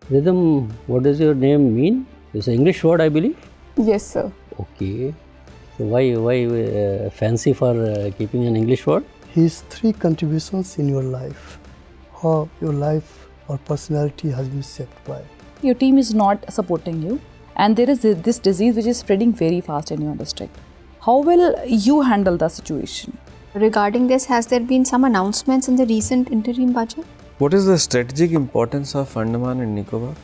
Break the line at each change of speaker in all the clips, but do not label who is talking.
Rhythm, what does your name mean? It's an English word, I believe.
Yes, sir.
Okay. So why fancy for keeping an English word?
His 3 contributions in your life. How your life or personality has been shaped by.
Your team is not supporting you, and there is this disease which is spreading very fast in your district. How will you handle the situation?
Regarding this, has there been some announcements in the recent interim budget?
What is the strategic importance of Andaman and Nicobar?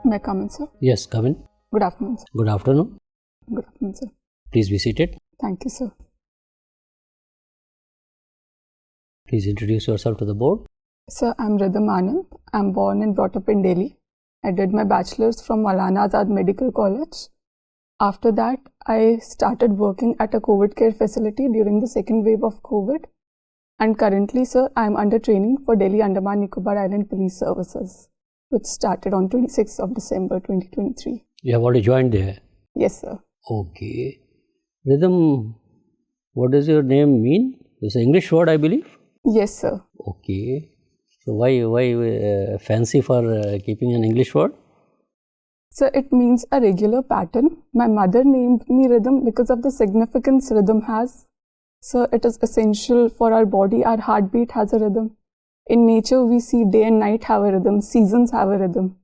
May I come in, sir?
Yes, come in.
Good afternoon, sir.
Good afternoon.
Good afternoon, sir.
Please be seated.
Thank you, sir.
Please introduce yourself to the board.
Sir, I'm Rhythm Anand. I'm born and brought up in Delhi. I did my bachelor's from Maulana Azad Medical College. After that, I started working at a COVID care facility during the second wave of COVID. And currently, sir, I'm under training for Delhi Andaman Nicobar Island Police Services, which started on 26th of December 2023.
You have already joined there.
Yes, sir.
Okay. Rhythm, what does your name mean? It's an English word, I believe.
Yes, sir.
Okay. So why fancy for keeping an English word?
So it means a regular pattern. My mother named me Rhythm because of the significance rhythm has. So it is essential for our body. Our heartbeat has a rhythm. In nature, we see day and night have a rhythm, seasons have a rhythm.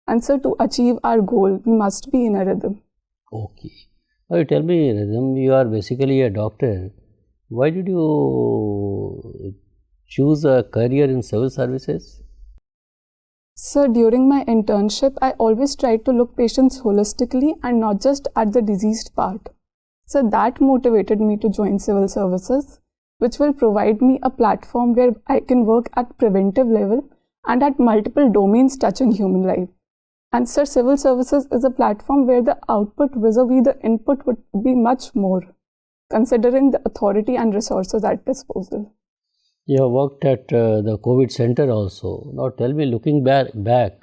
And so to achieve our goal, we must be in a rhythm.
Okay. Now you tell me, Rhythm, you are basically a doctor. Why did you choose a career in civil services?
So during my internship, I always tried to look patients holistically and not just at the diseased part. So that motivated me to join civil services, which will provide me a platform where I can work at preventive level and at multiple domains touching human life. And sir, civil services is a platform where the output vis-a-vis the input would be much more, considering the authority and resources at disposal.
You have worked at the COVID center also. Now tell me, looking back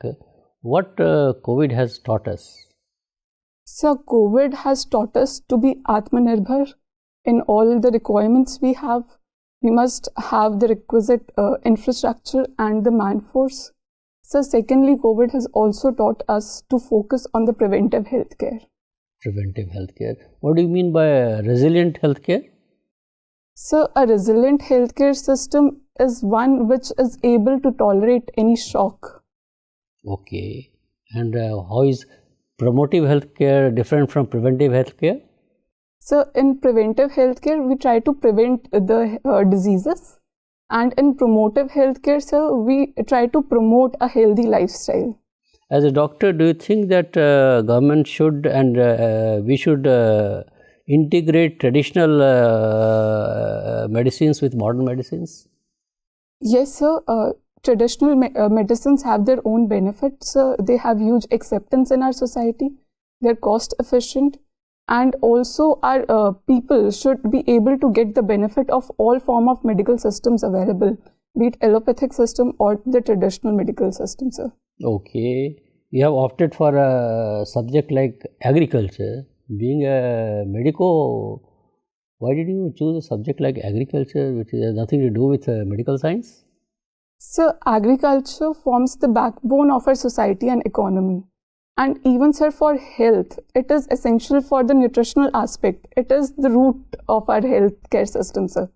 what COVID has taught us?
So COVID has taught us to be Atmanirbhar in all the requirements we have. We must have the requisite infrastructure and the manforce. So secondly, COVID has also taught us to focus on the preventive healthcare.
Preventive healthcare. What do you mean by resilient healthcare?
So a resilient healthcare system is one which is able to tolerate any shock.
Okay. And how is promotive healthcare different from preventive healthcare?
So in preventive healthcare, we try to prevent the diseases. And in promotive healthcare, sir, we try to promote a healthy lifestyle.
As a doctor, do you think that government should and we should integrate traditional medicines with modern medicines?
Yes, sir. Traditional medicines have their own benefits. They have huge acceptance in our society. They're cost efficient. And also our people should be able to get the benefit of all form of medical systems available, be it allopathic system or the traditional medical system, sir.
Okay. You have opted for a subject like agriculture. Being a medico, why did you choose a subject like agriculture, which has nothing to do with medical science?
So, agriculture forms the backbone of our society and economy. And even, sir, for health, it is essential for the nutritional aspect. It is the root of our healthcare system, sir.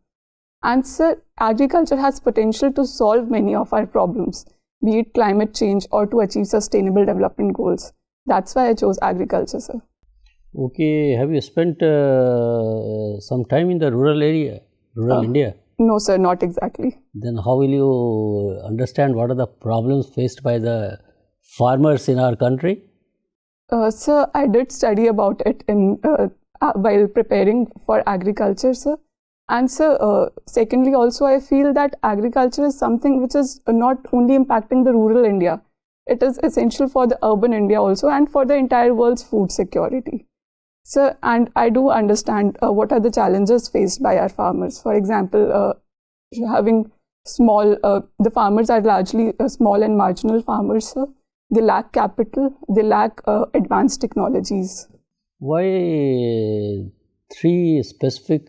And, sir, agriculture has potential to solve many of our problems, be it climate change or to achieve sustainable development goals. That's why I chose agriculture, sir.
Okay. Have you spent some time in the rural area, rural India?
No, sir, not exactly.
Then how will you understand what are the problems faced by the farmers in our country?
Sir, I did study about it while preparing for agriculture, sir. And sir, secondly, also I feel that agriculture is something which is not only impacting the rural India. It is essential for the urban India also and for the entire world's food security. Sir, and I do understand what are the challenges faced by our farmers. For example, having small, the farmers are largely small and marginal farmers, sir. They lack capital, they lack advanced technologies.
Why three specific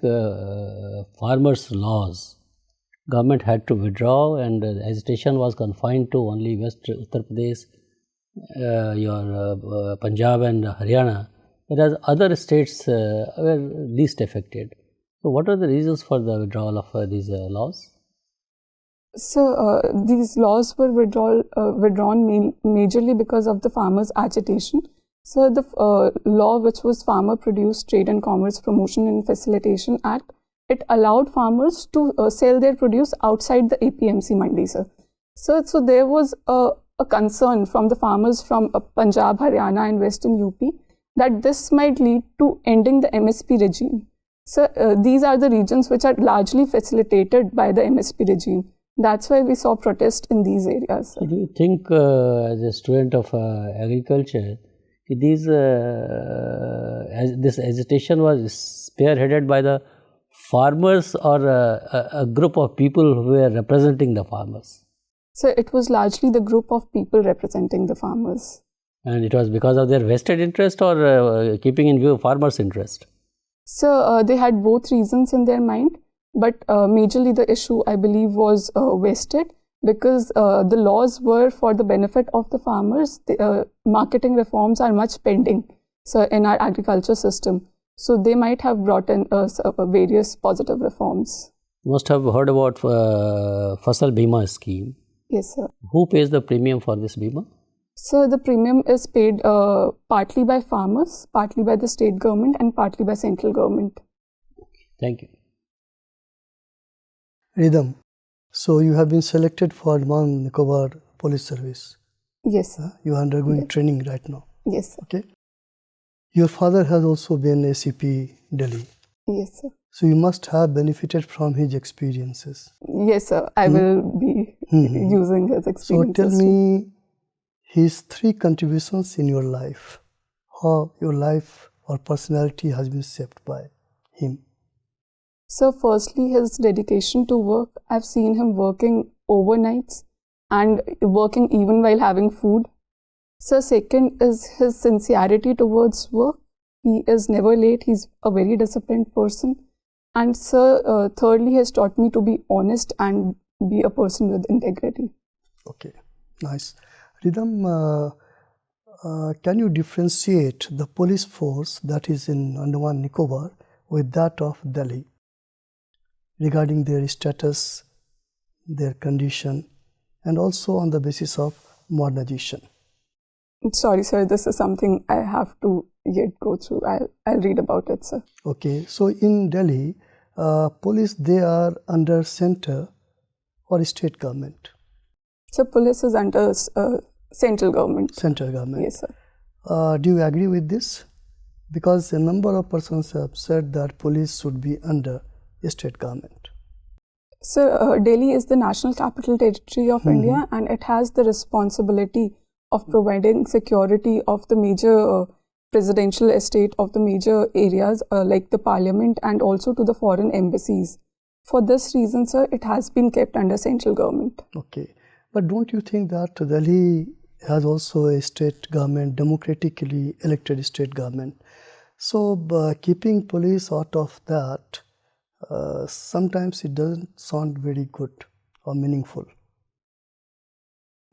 farmers' laws. Government had to withdraw, and agitation was confined to only West Uttar Pradesh, your Punjab and Haryana, whereas other states were least affected. So, what are the reasons for the withdrawal of these laws?
So, these laws were withdrawn majorly because of the farmers' agitation. So, the law, which was Farmer Produce Trade and Commerce Promotion and Facilitation Act, it allowed farmers to sell their produce outside the APMC mandi, sir. So there was a concern from the farmers from Punjab, Haryana and Western UP that this might lead to ending the MSP regime. So these are the regions which are largely facilitated by the MSP regime. That's why we saw protest in these areas, sir.
Do you think as a student of agriculture, this agitation was spearheaded by the farmers or a group of people who were representing the farmers?
So it was largely the group of people representing the farmers.
And it was because of their vested interest or keeping in view farmers' interest?
So they had both reasons in their mind, but majorly the issue, I believe, was vested because the laws were for the benefit of the farmers. The marketing reforms are much pending, so in our agriculture system. So they might have brought in various positive reforms.
You must have heard about Fasal Bima scheme.
Yes, sir.
Who pays the premium for this Bima?
So the premium is paid partly by farmers, partly by the state government and partly by central government.
Thank you.
Rhythm, so you have been selected for Andaman and Nicobar Police Service.
Yes, sir.
You are undergoing training right now.
Yes, sir.
Okay. Your father has also been ACP Delhi.
Yes, sir.
So you must have benefited from his experiences.
Yes, sir. I will be using his experiences.
So tell me his three contributions in your life. How your life or personality has been shaped by him.
So firstly, his dedication to work. I've seen him working overnights and working even while having food. So second is his sincerity towards work. He is never late. He's a very disciplined person. And so thirdly, he has taught me to be honest and be a person with integrity.
Okay, nice. Rhythm, can you differentiate the police force that is in Andaman Nicobar with that of Delhi regarding their status, their condition, and also on the basis of modernization?
Sorry, sir, this is something I have to yet go through. I'll read about it, sir.
Okay, so in Delhi, police, they are under center or state government?
So police is under central government.
Central government.
Yes, sir.
Do you agree with this? Because a number of persons have said that police should be under state government.
So Delhi is the national capital territory of India, and it has the responsibility of providing security of the major presidential estate of the major areas like the parliament and also to the foreign embassies. For this reason, sir, it has been kept under central government.
Okay. But don't you think that Delhi has also a state government, democratically elected state government? So keeping police out of that, sometimes it doesn't sound very good or meaningful.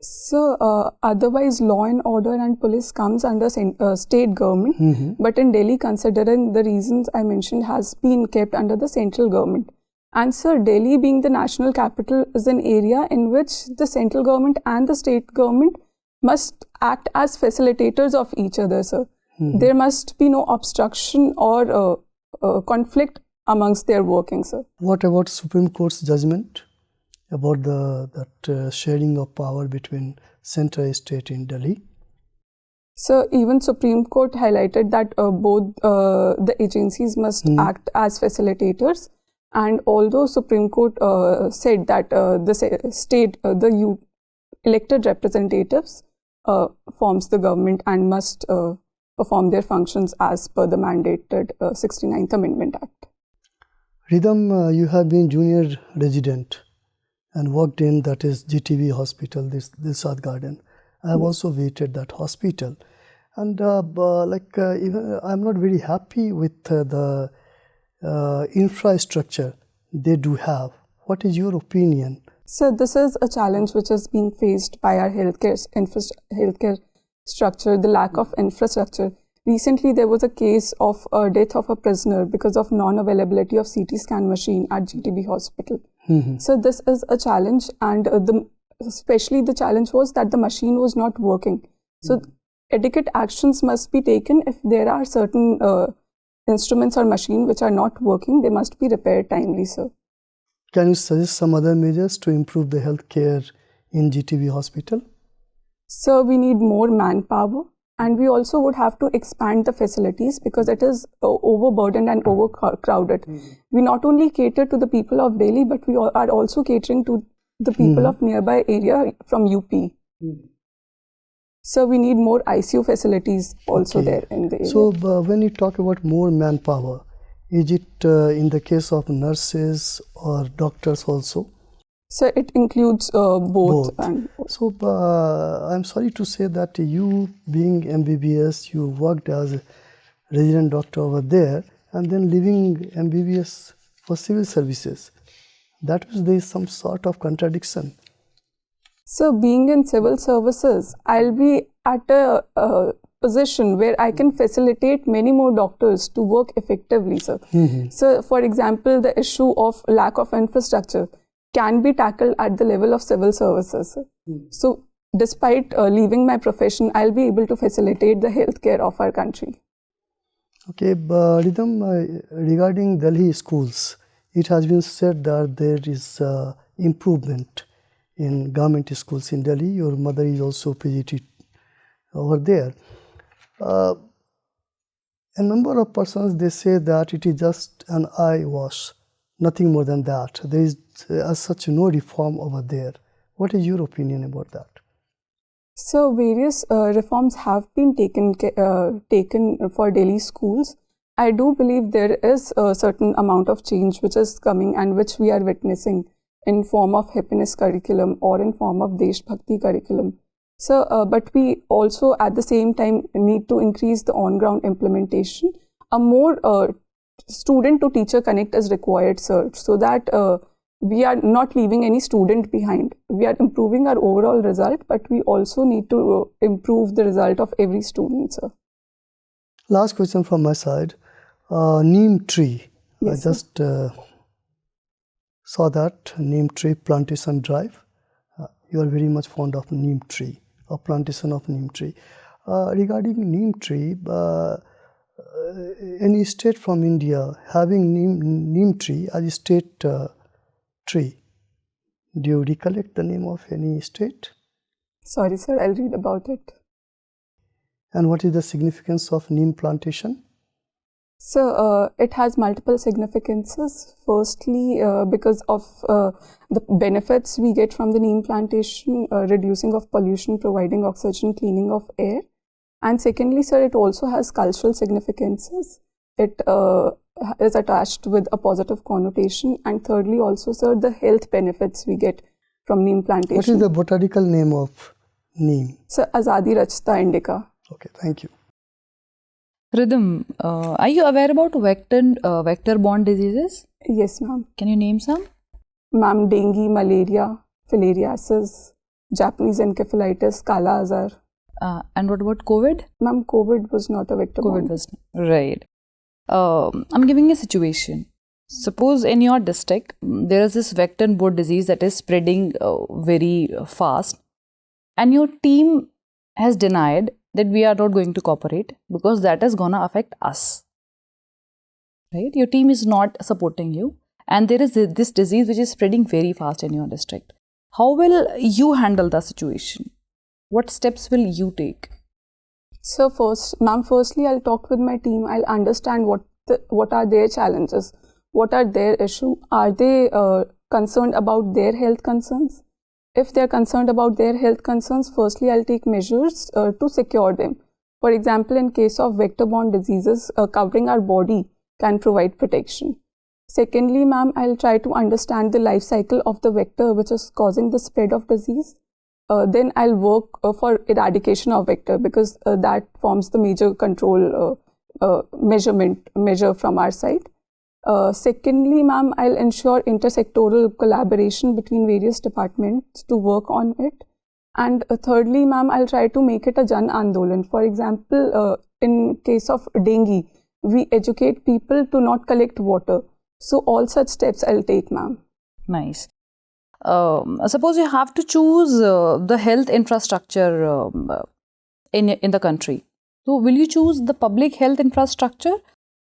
So otherwise law and order and police comes under state government, but in Delhi, considering the reasons I mentioned, has been kept under the central government. And sir, Delhi being the national capital is an area in which the central government and the state government must act as facilitators of each other, sir. There must be no obstruction or conflict amongst their working, sir.
What about Supreme Court's judgment about that sharing of power between central state in Delhi?
So even Supreme Court highlighted that both the agencies must act as facilitators. And although Supreme Court said that the state, the elected representatives forms the government and must perform their functions as per the mandated 69th Amendment Act.
Rhythm, you have been junior resident and worked in that is GTV hospital, this Dilshad Garden. I have also visited that hospital, and even I'm not very happy with the infrastructure they do have. What is your opinion?
So this is a challenge which is being faced by our healthcare structure, the lack of infrastructure. Recently, there was a case of a death of a prisoner because of non-availability of CT scan machine at GTB hospital. So this is a challenge, and especially the challenge was that the machine was not working. So adequate actions must be taken. If there are certain instruments or machine which are not working, they must be repaired timely, sir.
Can you suggest some other measures to improve the healthcare in GTB hospital?
So we need more manpower, and we also would have to expand the facilities because it is overburdened and overcrowded. We not only cater to the people of Delhi, but we are also catering to the people of nearby area from UP. So we need more ICU facilities also there in the area.
So when you talk about more manpower, is it in the case of nurses or doctors also?
So it includes both.
So I'm sorry to say that you, being MBBS, you worked as a resident doctor over there and then leaving MBBS for civil services. That means there is some sort of contradiction.
So being in civil services, I'll be at a position where I can facilitate many more doctors to work effectively, sir. So for example, the issue of lack of infrastructure can be tackled at the level of civil services. So despite leaving my profession, I'll be able to facilitate the healthcare of our country.
Okay, Rhythm, regarding Delhi schools, it has been said that there is improvement in government schools in Delhi. Your mother is also PGT over there. A number of persons, they say that it is just an eye wash, nothing more than that. There is as such no reform over there. What is your opinion about that?
So various reforms have been taken for Delhi schools. I do believe there is a certain amount of change which is coming and which we are witnessing in form of happiness curriculum or in form of Desh Bhakti curriculum. So, but we also at the same time need to increase the on-ground implementation. A more student to teacher connect is required, sir, so that we are not leaving any student behind. We are improving our overall result, but we also need to improve the result of every student, sir.
Last question from my side. Neem tree.
Yes,
I just saw that neem tree plantation drive. You are very much fond of neem tree, or plantation of neem tree. Regarding neem tree, any state from India having neem tree as a state tree. Do you recollect the name of any state?
Sorry, sir, I'll read about it.
And what is the significance of neem plantation?
So, it has multiple significances. Firstly, because of the benefits we get from the neem plantation, reducing of pollution, providing oxygen, cleaning of air. And secondly, sir, it also has cultural significances. It is attached with a positive connotation. And thirdly, also, sir, the health benefits we get from neem plantation.
What is the botanical name of neem?
So, Azadi Rachta indica.
Okay, thank you.
Rhythm, are you aware about vector-borne diseases?
Yes, ma'am.
Can you name some?
Ma'am, dengue, malaria, filariasis, Japanese encephalitis, Kala Azar.
And what about COVID?
Ma'am, COVID was not a vector.
COVID was right. I'm giving a situation. Suppose in your district there is this vector-borne disease that is spreading very fast, and your team has denied that we are not going to cooperate because that is gonna affect us. Right? Your team is not supporting you, and there is this disease which is spreading very fast in your district. How will you handle the situation? What steps will you take?
So firstly, I'll talk with my team. I'll understand what are their challenges, what are their issues. Are they concerned about their health concerns? If they're concerned about their health concerns, firstly, I'll take measures to secure them. For example, in case of vector-borne diseases, covering our body can provide protection. Secondly, ma'am, I'll try to understand the life cycle of the vector which is causing the spread of disease. Then I'll work for eradication of vector because that forms the major control measure from our side. Secondly, ma'am, I'll ensure intersectoral collaboration between various departments to work on it. And thirdly, ma'am, I'll try to make it a Jan Andolan. For example, in case of dengue, we educate people to not collect water. So all such steps I'll take, ma'am.
Nice. Suppose you have to choose the health infrastructure in the country. So will you choose the public health infrastructure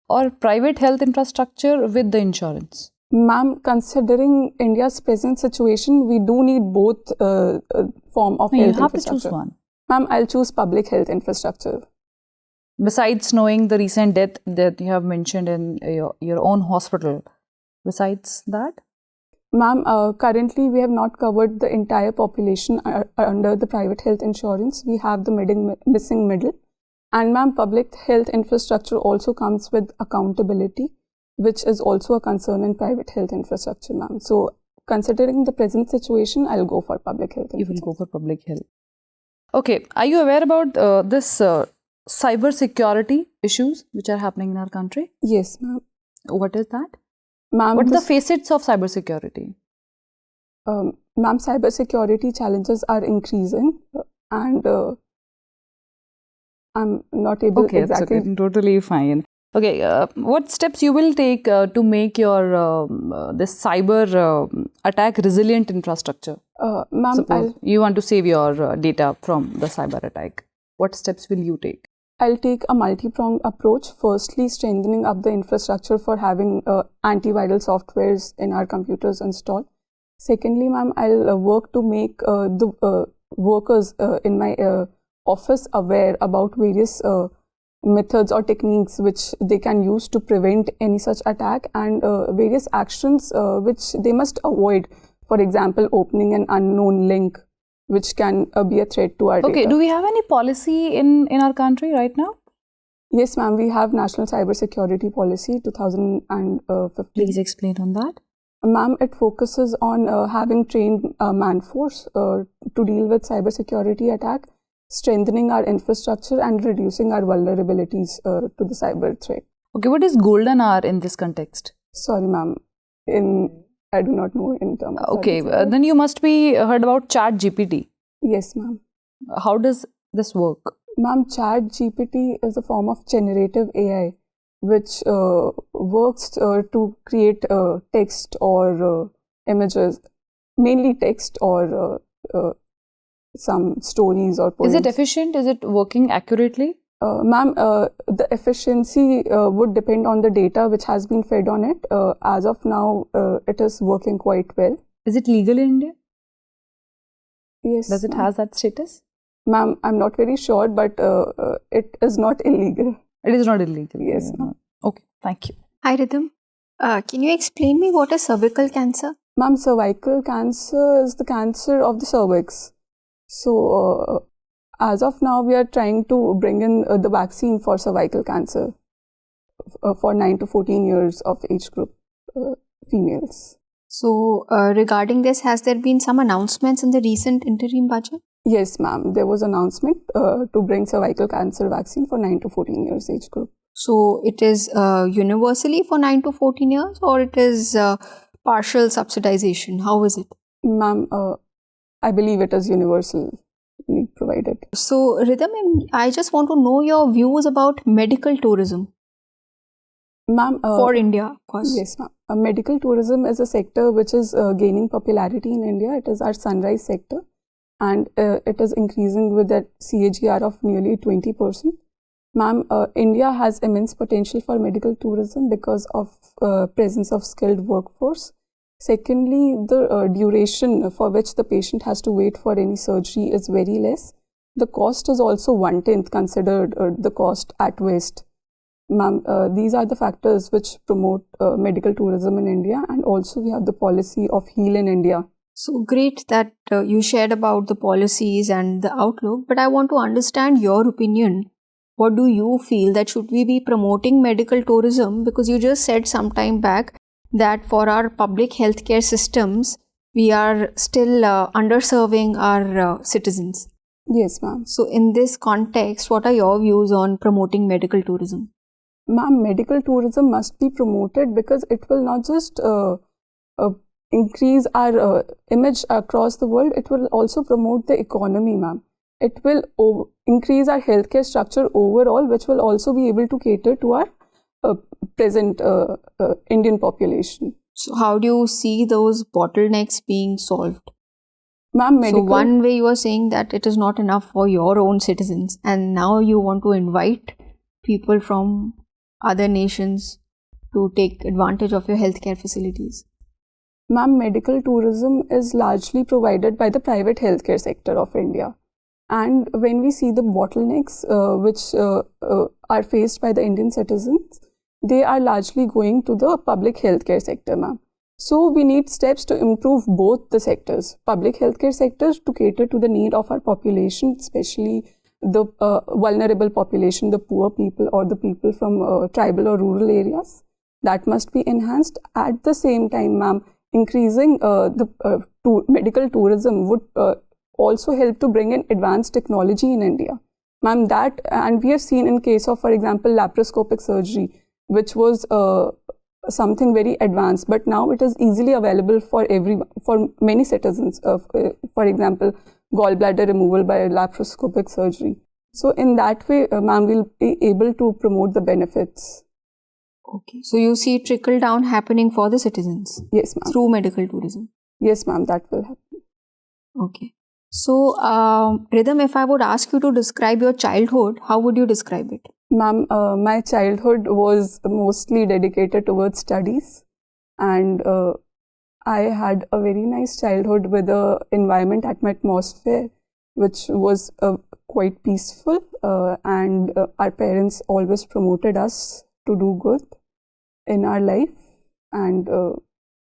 or private health infrastructure with the insurance?
Ma'am, considering India's present situation, we do need both form of
No,
health
you have to
infrastructure.
choose one.
Ma'am, I'll choose public health infrastructure.
Besides knowing the recent death that you have mentioned in your own hospital, besides that?
Ma'am, currently we have not covered the entire population under the private health insurance. We have the missing middle. And ma'am, public health infrastructure also comes with accountability, which is also a concern in private health infrastructure, ma'am. So considering the present situation, I'll go for public health
You will
infrastructure.
go for public health. Okay, are you aware about this cyber security issues which are happening in our country?
Yes, ma'am.
What is that?
Ma'am,
What are the facets of cyber security?
ma'am, cyber security challenges are increasing and I'm not able
Okay,
exactly.
that's okay. Totally fine. Okay, what steps you will take to make your this cyber attack resilient infrastructure?
Ma'am,
Suppose you want to save your data from the cyber attack. What steps will you take?
I'll take a multi-pronged approach. Firstly, strengthening up the infrastructure for having antiviral softwares in our computers installed. Secondly, ma'am, I'll work to make the workers in my office aware about various methods or techniques which they can use to prevent any such attack and various actions which they must avoid. For example, opening an unknown link which can be a threat to our data.
Okay, do we have any policy in our country right now?
Yes, ma'am, we have National Cyber Security Policy 2015.
Please explain on that.
Ma'am, it focuses on having trained man-force to deal with cyber security attack, strengthening our infrastructure and reducing our vulnerabilities to the cyber threat.
Okay, what is golden hour in this context?
Sorry, ma'am, I do not know in terms of
Okay,
cyber.
then you must be heard about Chat GPT.
Yes, ma'am.
How does this work?
Ma'am, Chat GPT is a form of generative AI which works to create text or images, mainly text or some stories or poems.
Is it efficient? Is it working accurately?
Ma'am, the efficiency would depend on the data which has been fed on it. As of now, it is working quite well.
Is it legal in India?
Yes.
Does it have that status?
Ma'am, I'm not very sure, but it is not illegal.
It is not illegal.
Yes, ma'am.
Okay, thank you.
Hi, Rhythm. Can you explain me what is cervical cancer?
Ma'am, cervical cancer is the cancer of the cervix. So, as of now, we are trying to bring in the vaccine for cervical cancer for 9 to 14 years of age group females.
So, regarding this, has there been some announcements in the recent interim budget?
Yes, ma'am. There was an announcement to bring cervical cancer vaccine for 9 to 14 years age group.
So, it is universally for 9 to 14 years or it is partial subsidization? How is it?
Ma'am, I believe it is universally provided.
So, Rhythm, I just want to know your views about medical tourism.
Ma'am,
for India, of course.
Yes, ma'am. Medical tourism is a sector which is gaining popularity in India. It is our sunrise sector and it is increasing with a CAGR of nearly 20%. Ma'am, India has immense potential for medical tourism because of presence of skilled workforce. Secondly, the duration for which the patient has to wait for any surgery is very less. The cost is also 1/10 considered the cost at West. Ma'am, these are the factors which promote medical tourism in India, and also we have the policy of Heal in India.
So great that you shared about the policies and the outlook, but I want to understand your opinion. What do you feel that should we be promoting medical tourism? Because you just said some time back that for our public healthcare systems, we are still underserving our citizens.
Yes, ma'am.
So in this context, what are your views on promoting medical tourism?
Ma'am, medical tourism must be promoted because it will not just increase our image across the world, it will also promote the economy, ma'am. It will increase our healthcare structure overall, which will also be able to cater to our present Indian population.
So how do you see those bottlenecks being solved?
Ma'am,
So one way you are saying that it is not enough for your own citizens, and now you want to invite people from other nations to take advantage of your healthcare facilities.
Ma'am, medical tourism is largely provided by the private healthcare sector of India. And when we see the bottlenecks which are faced by the Indian citizens, they are largely going to the public healthcare sector, ma'am. So we need steps to improve both the sectors, public healthcare sectors to cater to the need of our population, especially the vulnerable population, the poor people or the people from tribal or rural areas. That must be enhanced. At the same time, ma'am, increasing the medical tourism would also help to bring in advanced technology in India. Ma'am, that, and we have seen in case of, for example, laparoscopic surgery, which was something very advanced, but now it is easily available for many citizens. For example, gallbladder removal by laparoscopic surgery. So in that way, ma'am, we'll be able to promote the benefits.
Okay. So you see trickle down happening for the citizens?
Yes, ma'am.
Through medical tourism?
Yes, ma'am, that will happen.
Okay. So, Rhythm, if I would ask you to describe your childhood, how would you describe it?
Ma'am, my childhood was mostly dedicated towards studies, and I had a very nice childhood with the environment at my atmosphere, which was quite peaceful, and our parents always promoted us to do good in our life. And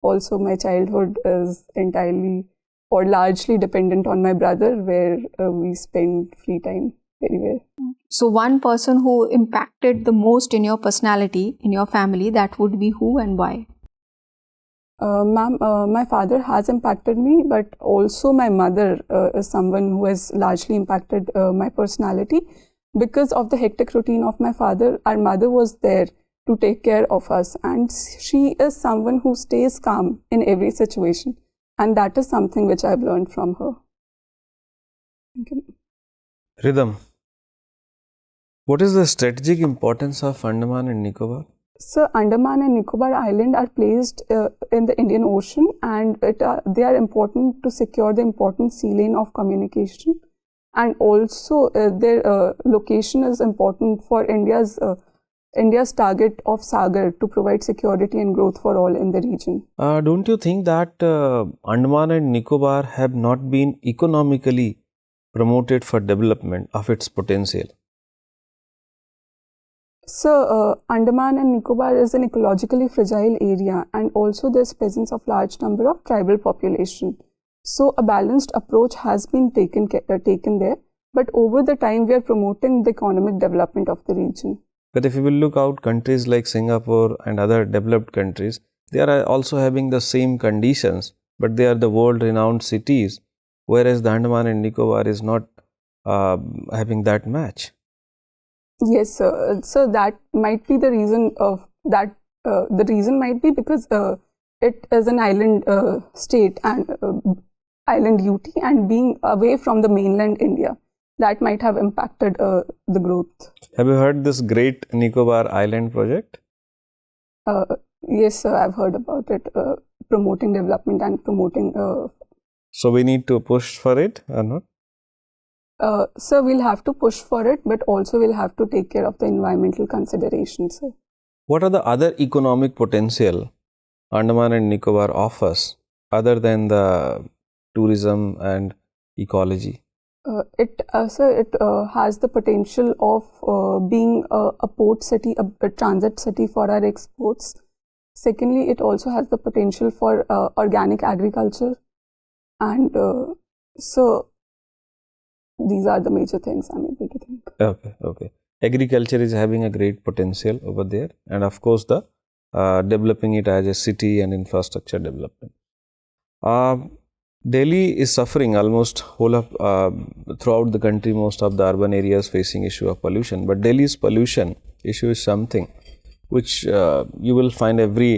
also my childhood is entirely or largely dependent on my brother, where we spend free time very well.
So one person who impacted the most in your personality, in your family, that would be who and why?
Ma'am, my father has impacted me, but also my mother is someone who has largely impacted my personality. Because of the hectic routine of my father, our mother was there to take care of us, and she is someone who stays calm in every situation, and that is something which I've learned from her. Thank you.
Rhythm, what is the strategic importance of Andaman and Nicobar?
So, Andaman and Nicobar Island are placed in the Indian Ocean, and they are important to secure the important sea lane of communication, and also their location is important for India's target of Sagar to provide security and growth for all in the region.
Don't you think that Andaman and Nicobar have not been economically promoted for development of its potential?
So, Andaman and Nicobar is an ecologically fragile area, and also there's presence of large number of tribal population. So, a balanced approach has been taken there, but over the time we are promoting the economic development of the region.
But if you will look out countries like Singapore and other developed countries, they are also having the same conditions, but they are the world-renowned cities, whereas the Andaman and Nicobar is not having that match.
Yes, sir. So that might be the reason of that. The reason might be because it is an island state and island UT, and being away from the mainland India, that might have impacted the growth.
Have you heard this Great Nicobar Island project?
Yes, sir. I've heard about it. Promoting development and promoting.
So we need to push for it or not?
So we'll have to push for it, but also we'll have to take care of the environmental considerations. Sir.
What are the other economic potential Andaman and Nicobar offers other than the tourism and ecology?
It has the potential of being a port city, a transit city for our exports. Secondly, it also has the potential for organic agriculture, and so these are the major things I'm able to think.
Okay. Agriculture is having a great potential over there, and of course the developing it as a city and infrastructure development. Delhi is suffering almost whole of throughout the country. Most of the urban areas facing issue of pollution, but Delhi's pollution issue is something which you will find every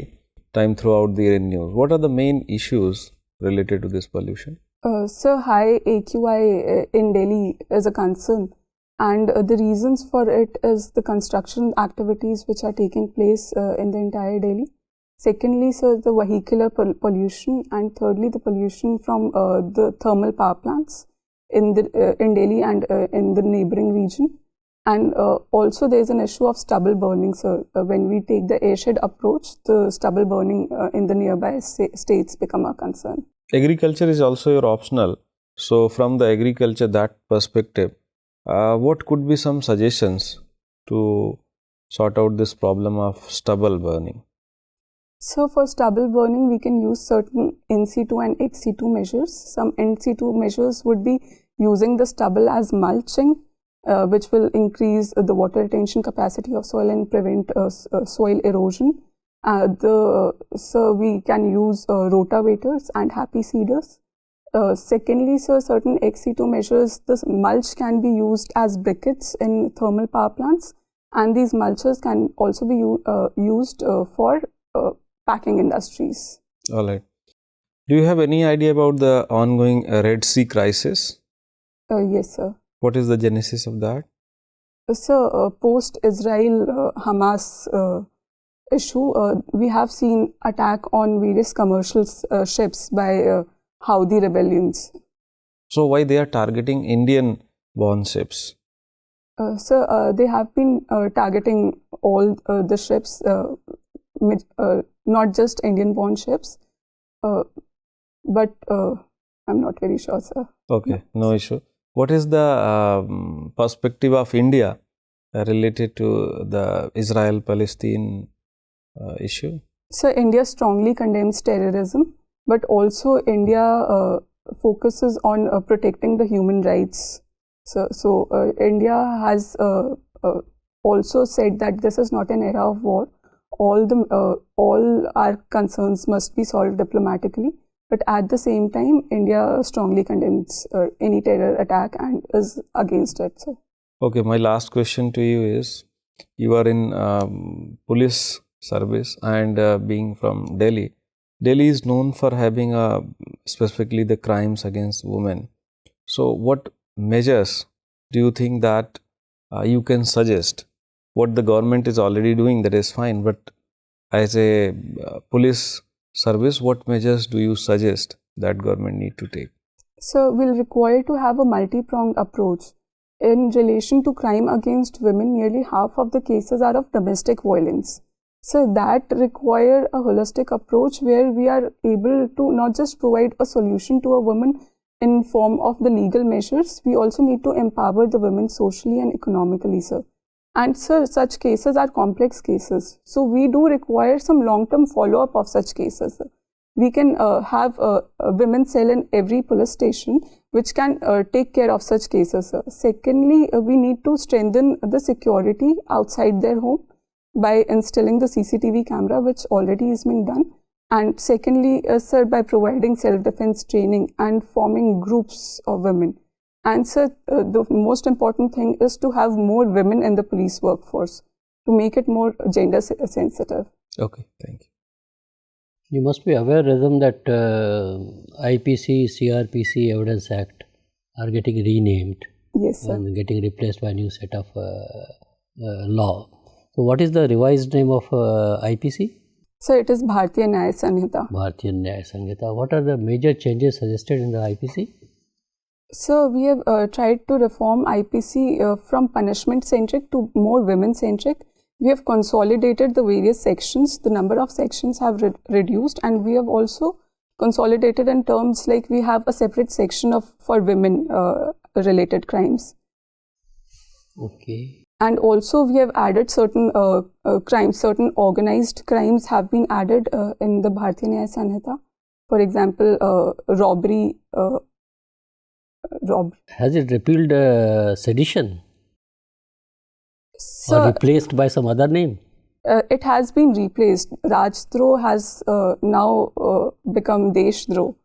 time throughout the news. What are the main issues related to this pollution?
So high AQI in Delhi is a concern, and the reasons for it is the construction activities which are taking place in the entire Delhi. Secondly, sir, the vehicular pollution, and thirdly, the pollution from the thermal power plants in Delhi and in the neighboring region. And also there is an issue of stubble burning, sir. When we take the airshed approach, the stubble burning in the nearby states become a concern.
Agriculture is also your optional. So from the agriculture, that perspective, what could be some suggestions to sort out this problem of stubble burning?
So for stubble burning, we can use certain in situ and ex situ measures. Some in situ measures would be using the stubble as mulching, which will increase the water retention capacity of soil and prevent soil erosion. So we can use rotavators and happy seeders. Secondly, sir, certain ex situ measures, this mulch can be used as briquettes in thermal power plants, and these mulches can also be used for packing industries.
All right. Do you have any idea about the ongoing Red Sea crisis?
Yes, sir.
What is the genesis of that?
So, post-Israel Hamas issue, we have seen attack on various commercial ships by Houthi rebellions.
So, why they are targeting Indian-born ships?
So, they have been targeting all the ships, not just Indian-born ships, but I'm not very sure, sir.
Okay, no issue. What is the perspective of India related to the Israel-Palestine issue?
So, India strongly condemns terrorism, but also India focuses on protecting the human rights. So India has also said that this is not an era of war. All our concerns must be solved diplomatically. But at the same time, India strongly condemns any terror attack and is against it. So.
Okay, my last question to you is, you are in police service and being from Delhi. Delhi is known for having specifically the crimes against women. So what measures do you think that you can suggest? What the government is already doing, that is fine, but as a police service, what measures do you suggest that government need to take?
So we'll require to have a multi-pronged approach. In relation to crime against women, nearly half of the cases are of domestic violence. So that require a holistic approach where we are able to not just provide a solution to a woman in form of the legal measures, we also need to empower the women socially and economically, sir. And sir, such cases are complex cases. So we do require some long-term follow-up of such cases. We can have a women's cell in every police station which can take care of such cases. Secondly, we need to strengthen the security outside their home by installing the CCTV camera, which already is being done. And secondly, sir, by providing self-defense training and forming groups of women. And sir, the most important thing is to have more women in the police workforce to make it more gender sensitive.
Okay, thank you.
You must be aware, Rhythm, that IPC, CRPC, Evidence Act are getting renamed.
Yes, sir.
And getting replaced by a new set of law. So, what is the revised name of IPC?
So, it is Bharatiya Nyaya Sanhita.
Bharatiya Nyaya Sanhita. What are the major changes suggested in the IPC?
So, we have tried to reform IPC from punishment-centric to more women-centric. We have consolidated the various sections. The number of sections have reduced, and we have also consolidated in terms like we have a separate section for women related crimes.
Okay.
And also we have added certain crimes, certain organized crimes have been added in the Bharatiya Nyaya Sanhita. For example, robbery.
Has it repealed sedition?
So,
or replaced by some other name?
It has been replaced. Rajdroh has now become Deshdroh.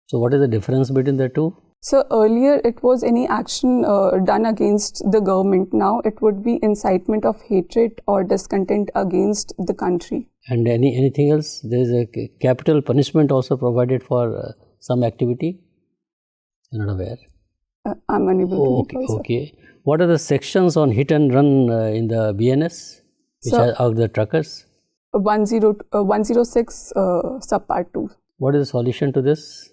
So what is the difference between the two?
So earlier it was any action done against the government. Now it would be incitement of hatred or discontent against the country.
And anything else? There is a capital punishment also provided for some activity? You're not aware?
I'm unable to recall,
okay. What are the sections on hit and run in the BNS, which are the truckers?
106 subpart 2.
What is the solution to this?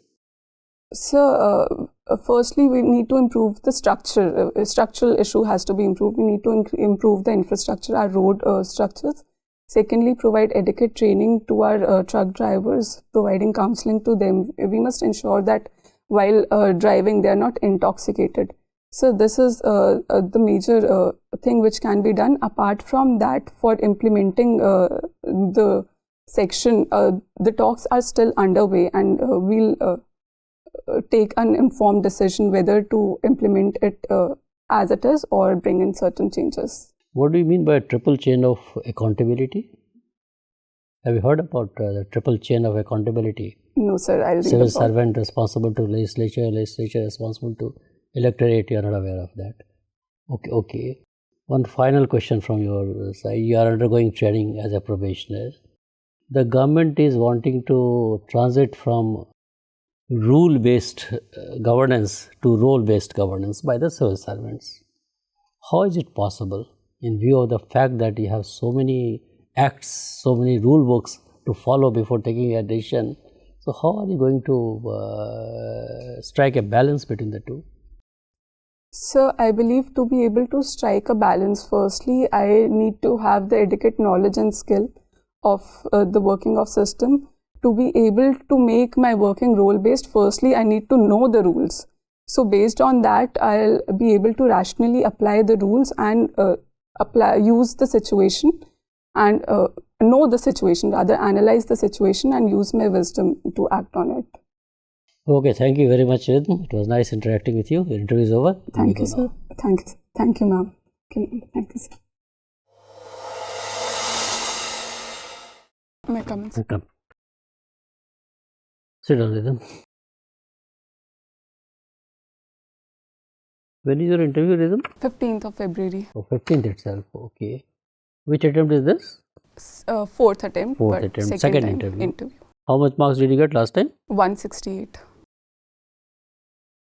So, firstly, we need to improve the structure. Structural issue has to be improved. We need to improve the infrastructure, our road structures. Secondly, provide adequate training to our truck drivers, providing counseling to them. We must ensure that while driving, they are not intoxicated. So this is the major thing which can be done. Apart from that, for implementing the section, the talks are still underway, and we'll take an informed decision whether to implement it as it is or bring in certain changes.
What do you mean by a triple chain of accountability? Have you heard about the triple chain of accountability?
No, sir. I'll read
Civil
about
servant responsible to legislature, legislature responsible to electorate. You are not aware of that. Okay. One final question from your side. You are undergoing training as a probationer. The government is wanting to transit from rule-based governance to role-based governance by the civil servants. How is it possible in view of the fact that you have so many acts, so many rule books to follow before taking a decision? So how are you going to strike a balance between the two?
So I believe to be able to strike a balance, firstly, I need to have the adequate knowledge and skill of the working of system. To be able to make my working role-based, firstly, I need to know the rules. So based on that, I'll be able to rationally apply the rules and use the situation and know the situation, rather analyze the situation and use my wisdom to act on it.
Okay, thank you very much, Rhythm. It was nice interacting with you. Your interview is over.
Thank you, sir. Thank you, ma'am. Thank you, sir. May I come in, sir?
Come. Sit down, Rhythm. When is your interview, Rhythm?
15th of February.
Oh, 15th itself. Okay. Which attempt is this?
Fourth attempt.
Fourth attempt. Second interview. How much marks did you get last time?
168.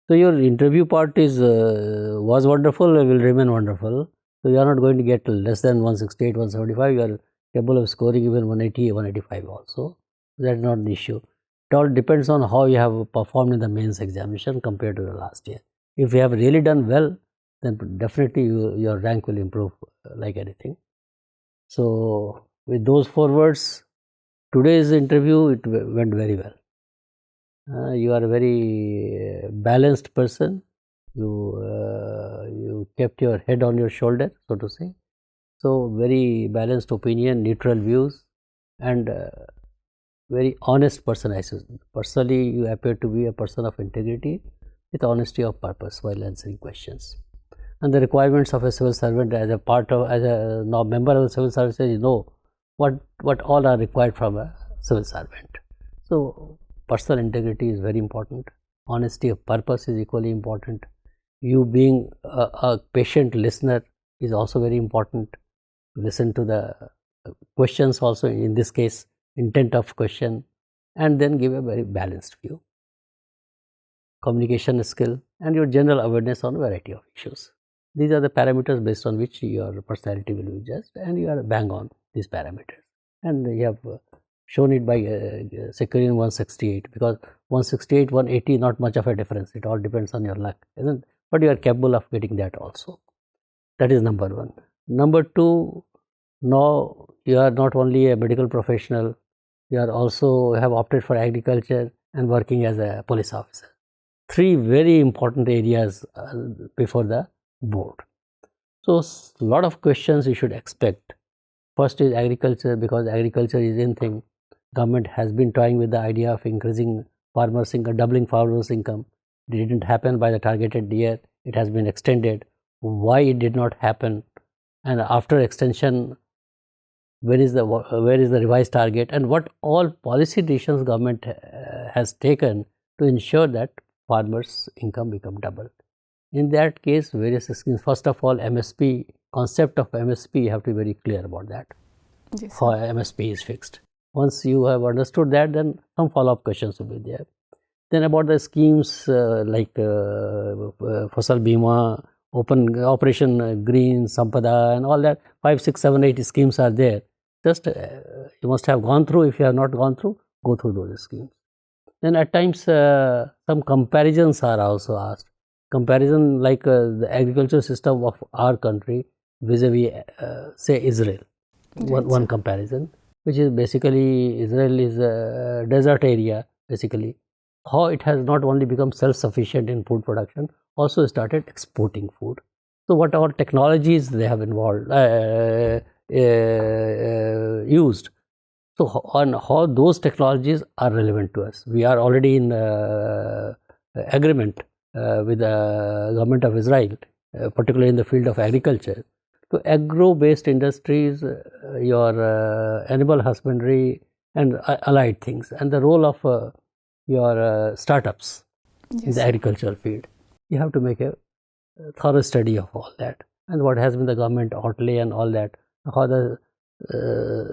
So your interview part is was wonderful, will remain wonderful. So you are not going to get less than 168, 175. You are capable of scoring even 180, 185 also. That is not an issue. It all depends on how you have performed in the mains examination compared to the last year. If you have really done well, then definitely your rank will improve like anything. So with those 4 words, today's interview, it went very well. You are a very balanced person. You kept your head on your shoulder, so to say. So very balanced opinion, neutral views, and very honest person. I suppose personally, you appear to be a person of integrity with honesty of purpose while answering questions. And the requirements of a civil servant as a member of the civil service, you know what all are required from a civil servant. So personal integrity is very important. Honesty of purpose is equally important. You being a patient listener is also very important. Listen to the questions also, in this case, intent of question, and then give a very balanced view. Communication skill and your general awareness on a variety of issues. These are the parameters based on which your personality will be judged, and you are bang on these parameters. And you have shown it by securing 168, because 168, 180, not much of a difference. It all depends on your luck, isn't it? But you are capable of getting that also. That is number 1. Number 2, now you are not only a medical professional, you are also have opted for agriculture and working as a police officer. 3 very important areas before the board. So a lot of questions you should expect. First is agriculture, because agriculture is in thing. Government has been toying with the idea of increasing farmers' income, doubling farmers' income. It didn't happen by the targeted year. It has been extended. Why it did not happen? And after extension, where is the revised target? And what all policy decisions government has taken to ensure that farmers' income become double. In that case, various schemes, first of all, MSP, concept of MSP, you have to be very clear about that,
Yes,
how
sir.
MSP is fixed. Once you have understood that, then some follow-up questions will be there. Then about the schemes like Fasal Bima, Operation Green, Sampada and all that, 5, 6, 7, 8 schemes are there. Just you must have gone through. If you have not gone through, go through those schemes. Then at times some comparisons are also asked. Comparison like the agriculture system of our country vis-a-vis say Israel. One comparison, which is basically Israel is a desert area basically. How it has not only become self-sufficient in food production, also started exporting food. So what all technologies they have involved used. So on how those technologies are relevant to us. We are already in agreement with the government of Israel, particularly in the field of agriculture. So agro-based industries, your animal husbandry and allied things, and the role of your startups in the agricultural field. You have to make a thorough study of all that, and what has been the government outlay and all that, how the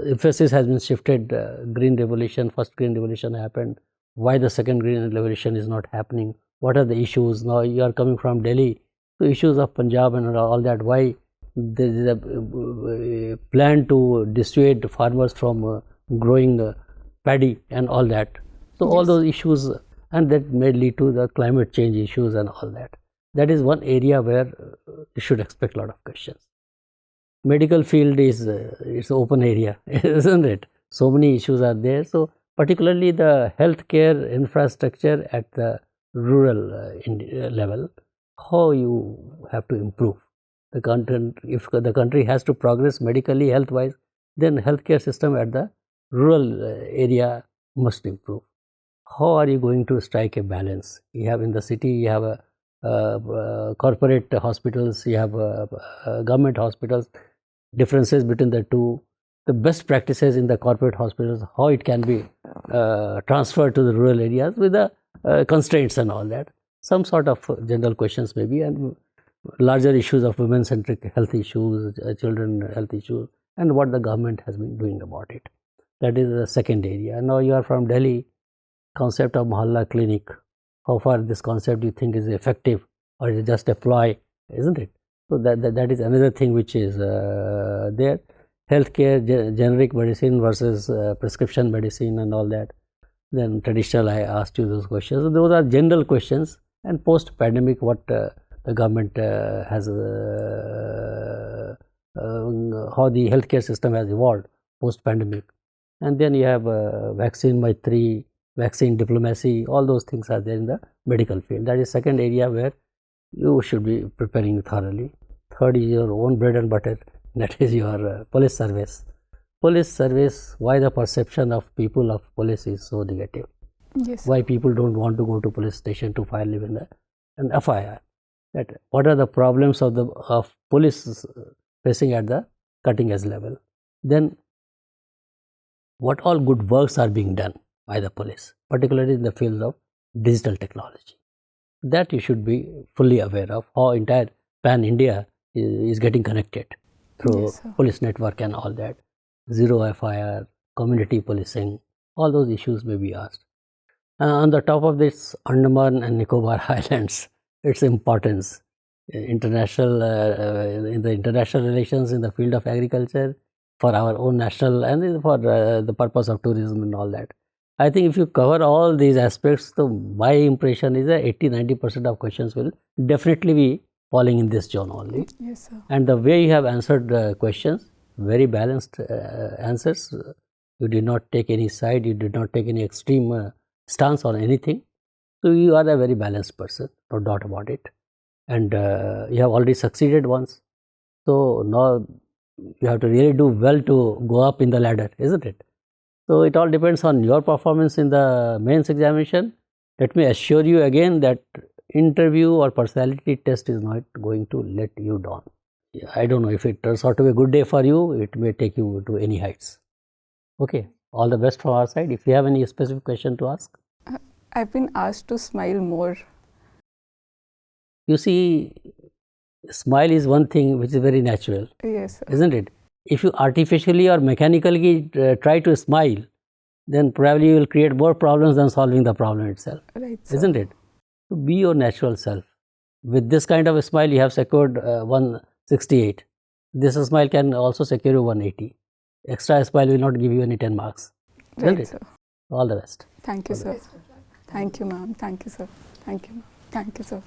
emphasis has been shifted. Green revolution, first green revolution happened, why the second green revolution is not happening, what are the issues. Now you are coming from Delhi, so issues of Punjab and all that, why there is a plan to dissuade farmers from growing paddy and all that. So all those issues, and that may lead to the climate change issues and all that. That is one area where you should expect a lot of questions. Medical field is it's open area, isn't it? So many issues are there. So particularly the healthcare infrastructure at the rural level, how you have to improve the country. If the country has to progress medically, health-wise, then healthcare system at the rural area must improve. How are you going to strike a balance? You have in the city, you have corporate hospitals, you have government hospitals, differences between the two, the best practices in the corporate hospitals, how it can be transferred to the rural areas with the constraints and all that. Some sort of general questions maybe, and larger issues of women-centric health issues, children health issues, and what the government has been doing about it. That is the second area. Now you are from Delhi, concept of Mohalla clinic, how far this concept you think is effective or is just a ploy, isn't it? So that is another thing which is there. Healthcare, generic medicine versus prescription medicine and all that. Then traditional, I asked you those questions. So those are general questions. And post-pandemic, what the government has, how the healthcare system has evolved post-pandemic. And then you have vaccine Maitri, vaccine diplomacy, all those things are there in the medical field. That is second area where you should be preparing thoroughly. Third is your own bread and butter, that is your police service. Police service, why the perception of people of police is so negative?
Yes.
Why people don't want to go to police station to file even an FIR? That what are the problems of police facing at the cutting edge level? Then what all good works are being done by the police, particularly in the field of digital technology. That you should be fully aware of, how entire pan-India is getting connected through police network and all that. Zero FIR, community policing, all those issues may be asked. On the top of this, Andaman and Nicobar Islands, its importance, international in the international relations in the field of agriculture, for our own national and for the purpose of tourism and all that. I think if you cover all these aspects, so my impression is that 80-90% of questions will definitely be falling in this zone only.
Yes, sir.
And the way you have answered the questions, very balanced answers. You did not take any side, you did not take any extreme stance on anything. So you are a very balanced person, no doubt about it. And you have already succeeded once. So now you have to really do well to go up in the ladder, isn't it? So it all depends on your performance in the mains examination. Let me assure you again that interview or personality test is not going to let you down. I don't know, if it turns out to be a good day for you, it may take you to any heights. Okay, all the best from our side. If you have any specific question to ask.
I've been asked to smile more
You see, smile is one thing which is very natural,
Yes, sir.
isn't it? If you artificially or mechanically try to smile, then probably you will create more problems than solving the problem itself,
Right, sir.
isn't it? So be your natural self. With this kind of a smile, you have secured 168. This smile can also secure you 180. Extra smile will not give you any 10 marks, isn't
Right,
it?
sir.
All the best.
Thank you, sir. Thank you, ma'am. Thank you, sir. Thank you, ma'am. Thank you, sir.